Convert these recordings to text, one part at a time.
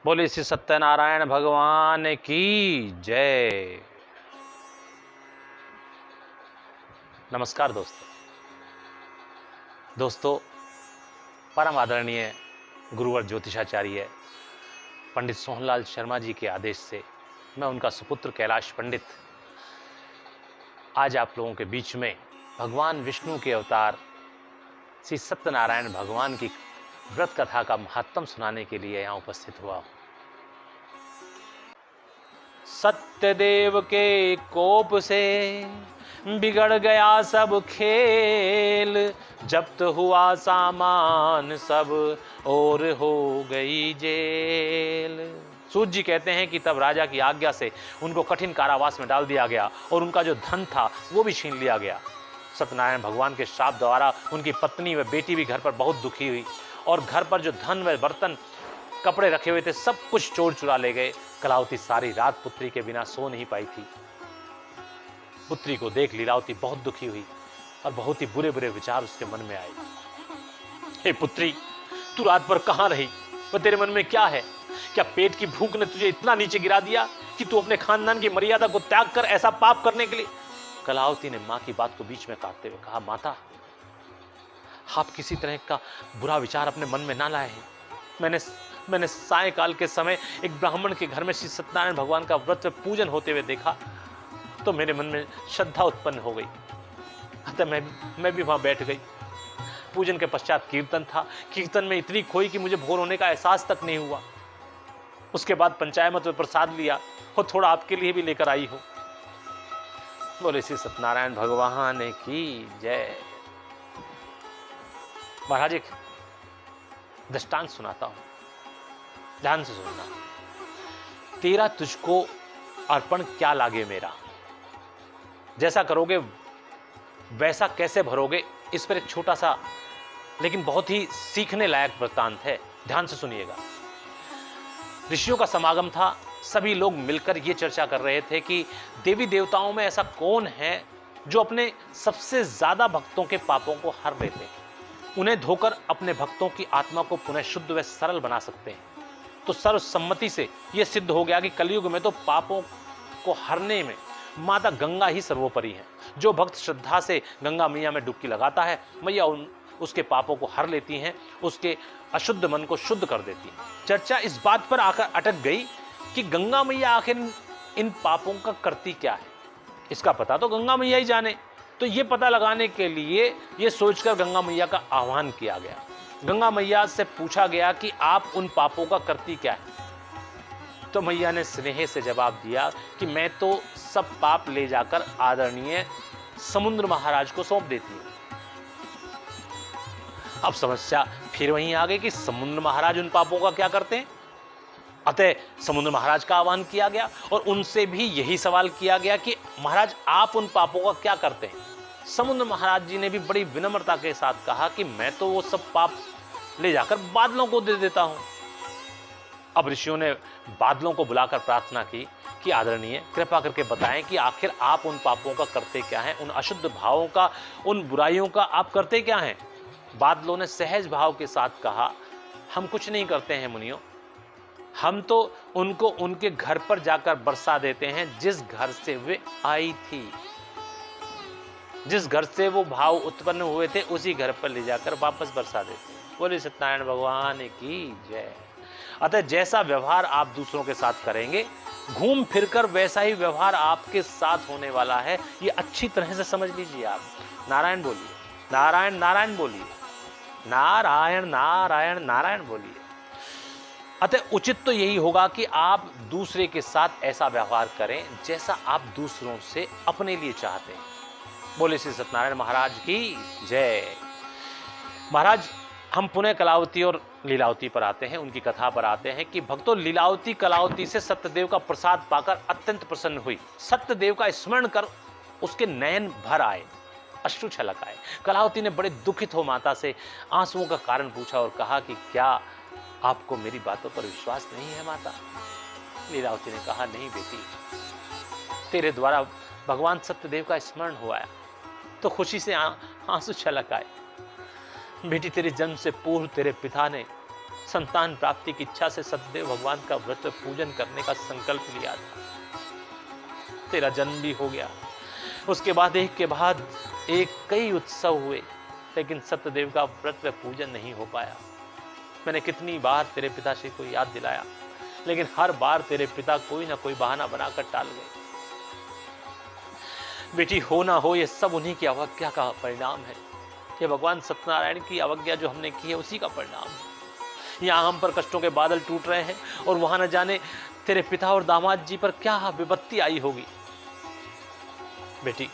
बोले श्री सत्यनारायण भगवान की जय। नमस्कार दोस्तों, परम आदरणीय गुरुवर ज्योतिषाचार्य पंडित सोहनलाल शर्मा जी के आदेश से मैं उनका सुपुत्र कैलाश पंडित आज आप लोगों के बीच में भगवान विष्णु के अवतार श्री सत्यनारायण भगवान की व्रत कथा का महत्व सुनाने के लिए यहाँ उपस्थित हुआ हूँ। सत्यदेव के कोप से बिगड़ गया सब खेल, जब्त हुआ सामान सब और हो गई जेल। सूत जी कहते हैं कि तब राजा की आज्ञा से उनको कठिन कारावास में डाल दिया गया और उनका जो धन था वो भी छीन लिया गया। सत्यनारायण भगवान के श्राप द्वारा उनकी पत्नी व बेटी भी घर पर बहुत दुखी हुई और घर पर जो धन व बर्तन कपड़े रखे हुए थे सब कुछ चोर चुरा ले गए। कलावती सारी रात पुत्री के बिना सो नहीं पाई थी। पुत्री को देख लीलावती बहुत दुखी हुई और बहुत ही बुरे बुरे विचार उसके मन में आए। हे पुत्री, तू रात भर कहां रही? वह तेरे मन में क्या है? क्या पेट की भूख ने तुझे इतना नीचे गिरा दिया कि तू अपने खानदान की मर्यादा को त्याग कर ऐसा पाप करने के लिए? कलावती ने मां की बात को बीच में काटते हुए कहा, माता, आप किसी तरह का बुरा विचार अपने मन में ना लाए हैं। मैंने सायकाल के समय एक ब्राह्मण के घर में श्री सत्यनारायण भगवान का व्रत पूजन होते हुए देखा तो मेरे मन में श्रद्धा उत्पन्न हो गई। अतः मैं भी वहां बैठ गई। पूजन के पश्चात कीर्तन था। कीर्तन में इतनी खोई कि मुझे भोर होने का एहसास तक नहीं हुआ। उसके बाद पंचायत में प्रसाद लिया और थोड़ा आपके लिए भी लेकर आई हूं। बोले श्री सत्यनारायण भगवान की जय। महाराज, एक दृष्टांत सुनाता हूं, ध्यान से सुनना। तेरा तुझको अर्पण क्या लागे मेरा, जैसा करोगे वैसा कैसे भरोगे, इस पर एक छोटा सा लेकिन बहुत ही सीखने लायक वृत्तांत है। ध्यान से सुनिएगा। ऋषियों का समागम था। सभी लोग मिलकर यह चर्चा कर रहे थे कि देवी देवताओं में ऐसा कौन है जो अपने सबसे ज्यादा भक्तों के पापों को हर लेते, उन्हें धोकर अपने भक्तों की आत्मा को पुनः शुद्ध व सरल बना सकते हैं। तो सर्वसम्मति से यह सिद्ध हो गया कि कलयुग में तो पापों को हरने में माता गंगा ही सर्वोपरि है। जो भक्त श्रद्धा से गंगा मैया में डुबकी लगाता है, मैया उसके पापों को हर लेती हैं, उसके अशुद्ध मन को शुद्ध कर देती है। चर्चा इस बात पर आकर अटक गई कि गंगा मैया आखिर इन पापों का करती क्या है। इसका पता तो गंगा मैया ही जाने। तो ये पता लगाने के लिए ये सोचकर गंगा मैया का आह्वान किया गया। गंगा मैया से पूछा गया कि आप उन पापों का करती क्या है? तो मैया ने स्नेह से जवाब दिया कि मैं तो सब पाप ले जाकर आदरणीय समुद्र महाराज को सौंप देती हूं। अब समस्या फिर वहीं आ गई कि समुद्र महाराज उन पापों का क्या करते हैं। अतः समुद्र महाराज का आह्वान किया गया और उनसे भी यही सवाल किया गया कि महाराज आप उन पापों का क्या करते हैं। समुद्र महाराज जी ने भी बड़ी विनम्रता के साथ कहा कि मैं तो वो सब पाप ले जाकर बादलों को दे देता हूं। अब ऋषियों ने बादलों को बुलाकर प्रार्थना की कि आदरणीय कृपा करके बताएं कि आखिर आप उन पापों का करते क्या हैं, उन अशुद्ध भावों का, उन बुराइयों का आप करते क्या हैं। बादलों ने सहज भाव के साथ कहा, हम कुछ नहीं करते हैं मुनियों, हम तो उनको उनके घर पर जाकर बरसा देते हैं जिस घर से वे आई थी। जिस घर से वो भाव उत्पन्न हुए थे उसी घर पर ले जाकर वापस बरसा देते हैं। बोले सत्यनारायण भगवान की जय। अतः जैसा व्यवहार आप दूसरों के साथ करेंगे, घूम फिरकर वैसा ही व्यवहार आपके साथ होने वाला है। ये अच्छी तरह से समझ लीजिए। आप नारायण बोलिए, नारायण नारायण बोलिए, नारायण नारायण नारायण बोलिए। अतः उचित तो यही होगा कि आप दूसरे के साथ ऐसा व्यवहार करें जैसा आप दूसरों से अपने लिए चाहते हैं। बोले श्री सत्यनारायण महाराज की जय। महाराज, हम पुनः कलावती और लीलावती पर आते हैं, उनकी कथा पर आते हैं कि भक्तों, लीलावती कलावती से सत्यदेव का प्रसाद पाकर अत्यंत प्रसन्न हुई। सत्यदेव का स्मरण कर उसके नयन भर आए, अश्रु छलक आए। कलावती ने बड़े दुखित हो माता से आंसुओं का कारण पूछा और कहा कि क्या आपको मेरी बातों पर विश्वास नहीं है माता? लीलावती ने कहा, नहीं बेटी, तेरे द्वारा भगवान सत्यदेव का स्मरण हुआ है तो खुशी से आंसू छलक आए। बेटी, तेरे जन्म से पूर्व तेरे पिता ने संतान प्राप्ति की इच्छा से सतदेव भगवान का व्रत पूजन करने का संकल्प लिया था। तेरा जन्म भी हो गया, उसके बाद एक के बाद एक कई उत्सव हुए, लेकिन सत्यदेव का व्रत पूजन नहीं हो पाया। मैंने कितनी बार तेरे पिताश्री को याद दिलाया, लेकिन हर बार तेरे पिता कोई ना कोई बहाना बनाकर टाल गए। बेटी हो ना हो, ये सब उन्हीं की अवज्ञा का परिणाम है। ये भगवान सत्यनारायण की अवज्ञा जो हमने की है, उसी का परिणाम है। यहाँ हम पर कष्टों के बादल टूट रहे हैं, और वहां न जाने तेरे पिता और दामाद जी पर क्या विपत्ति आई होगी। बेटी,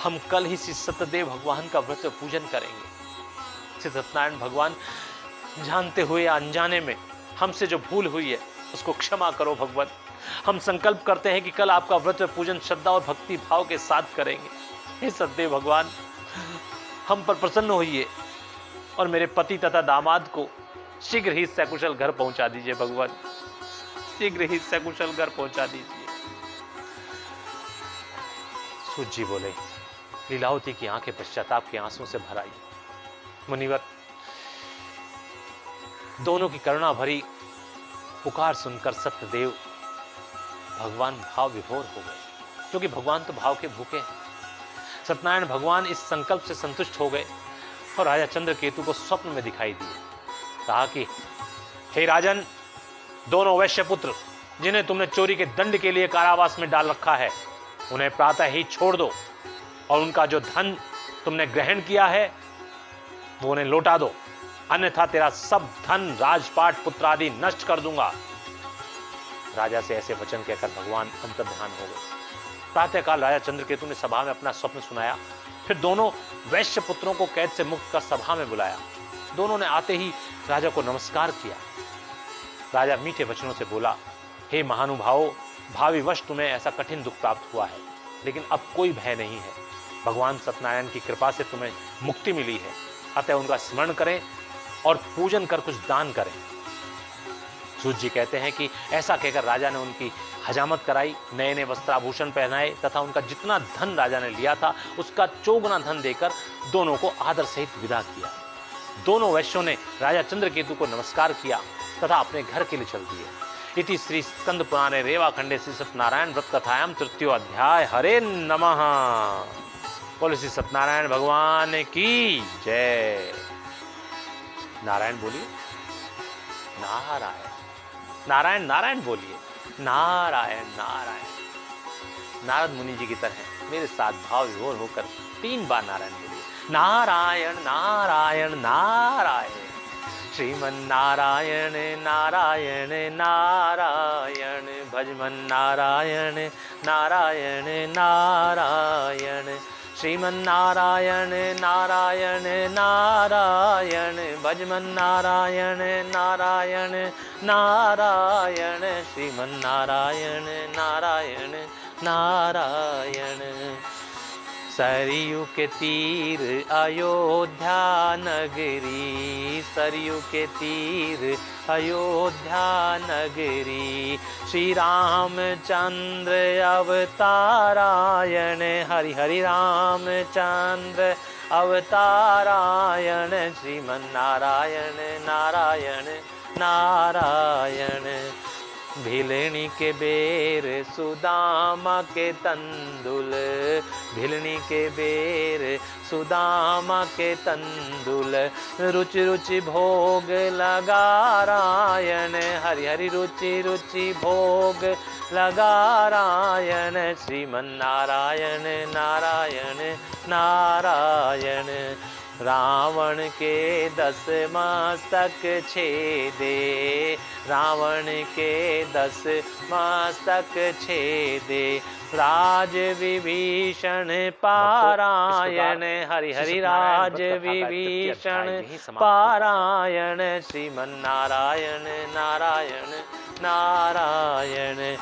हम कल ही श्री सत्यदेव भगवान का व्रत पूजन करेंगे। श्री सत्यनारायण भगवान, जानते हुए या अनजाने में हमसे जो भूल हुई है उसको क्षमा करो भगवान। हम संकल्प करते हैं कि कल आपका व्रत पूजन श्रद्धा और भक्ति भाव के साथ करेंगे। हे सत्यदेव भगवान, हम पर प्रसन्न होइए और मेरे पति तथा दामाद को शीघ्र ही सकुशल घर पहुंचा दीजिए भगवान, शीघ्र ही सकुशल घर पहुंचा दीजिए। सूत जी बोले, लीलावती की आंखें पश्चाताप के आंसुओं से भर आई। मुनिवर, दोनों की करुणा भरी पुकार सुनकर सत्यदेव भगवान भाव विभोर हो गए, क्योंकि भगवान तो भाव के भूखे हैं। सत्यनारायण भगवान इस संकल्प से संतुष्ट हो गए और राजा चंद्रकेतु को स्वप्न में दिखाई दिए। कहा कि हे राजन, दोनों वैश्य पुत्र जिन्हें तुमने चोरी के दंड के लिए कारावास में डाल रखा है, उन्हें प्रातः ही छोड़ दो और उनका जो धन तुमने ग्रहण किया है वो उन्हें लौटा दो, अन्यथा तेरा सब धन, राजपाट, पुत्र आदि नष्ट कर दूंगा। राजा से ऐसे वचन कहकर भगवान अंतर्ध्यान हो गए। प्रातःकाल राजा चंद्रकेतु ने सभा में अपना स्वप्न सुनाया। फिर दोनों वैश्य पुत्रों को कैद से मुक्त कर सभा में बुलाया। दोनों ने आते ही राजा को नमस्कार किया। राजा मीठे वचनों से बोला, हे महानुभावों, भाविवश तुम्हें ऐसा कठिन दुख प्राप्त हुआ है, लेकिन अब कोई भय नहीं है। भगवान सत्यनारायण की कृपा से तुम्हें मुक्ति मिली है, अतः उनका स्मरण करें और पूजन कर कुछ दान करें। सूत जी कहते हैं कि ऐसा कहकर राजा ने उनकी हजामत कराई, नए नए वस्त्राभूषण पहनाए तथा उनका जितना धन राजा ने लिया था उसका चौगुना धन देकर दोनों को आदर सहित विदा किया। दोनों वैश्यों ने राजा चंद्रकेतु को नमस्कार किया तथा अपने घर के लिए चल दिए। इति श्री स्कंद पुराणे रेवाखंडे श्री सत्यनारायण व्रत कथायाम तृतीयो अध्याय। हरे नमः। बोलो श्री सत्यनारायण भगवान की जय। नारायण बोलिए, नारायण नारायण नारायण बोलिए, नारायण नारायण। नारद मुनि जी की तरह मेरे साथ भाव विभोर होकर 3 बार नारायण बोलिए। नारायण नारायण नारायण, श्रीमन नारायण नारायण नारायण, भजमन नारायण नारायण नारायण, श्रीमन नारायण नारायण नारायण, भजमन नारायण नारायण नारायण, श्रीमन नारायण नारायण नारायण। सरयू के तीर अयोध्या नगरी, सरयू के तीर अयोध्या नगरी, श्री रामचंद्र अवतारायण, हरि हरि रामचंद्र अवतारायण, श्रीमन नारायण नारायण नारायण। भिलनी के बेर सुदामा के तंदुल, भिलनी के बेर सुदामा के तंदुल, रुचि रुचि भोग लगारायण, हरि हरि रुचि रुचि भोग लगारायण, श्रीमन नारायण नारायण नारायण। रावण के 10 मस्तक छेदे, रावण के 10 मस्तक छेदे, राज विभीषण पारायण, हरि हरि राज विभीषण पारायण, श्रीमन नारायण नारायण नारायण।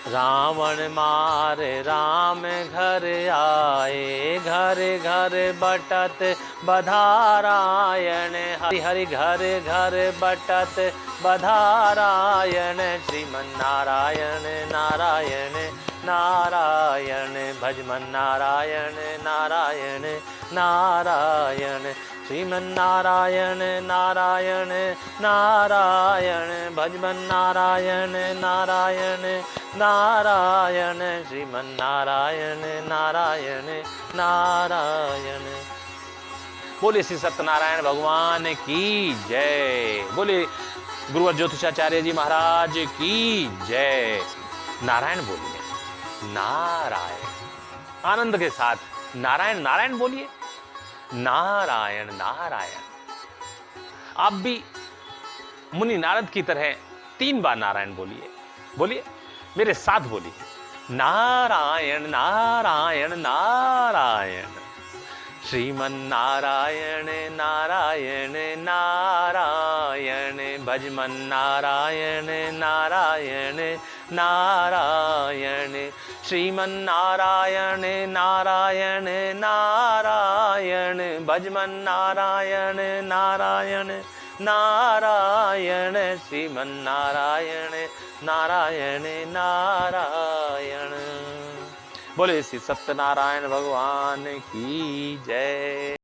रावण मार राम घर आए, घर घर बटत बधारायण, हरि हरि घर घर बटत बधारायण, श्रीमन नारायण नारायण नारायण, भजमन नारायण नारायण नारायण, श्रीमन्नारायण नारायण नारायण भजमन नारायण नारायण नारायण श्रीमन्नारायण नारायण नारायण। बोले श्री सत्यनारायण भगवान की जय। बोले गुरुवर ज्योतिषाचार्य जी महाराज की जय। नारायण बोलिए, नारायण आनंद के साथ नारायण नारायण बोलिए, नारायण नारायण। आप भी मुनि नारद की तरह 3 बार नारायण बोलिए। बोलिए मेरे साथ बोलिए, नारायण नारायण नारायण श्रीमन्नारायण नारायण नारायण भजमन नारायण नारायण नारायण श्रीमन्नारायण नारायण नारायण भजमन नारायण नारायण नारायण श्रीमन्नारायण नारायण नारायण। बोले श्री सत्यनारायण भगवान की जय।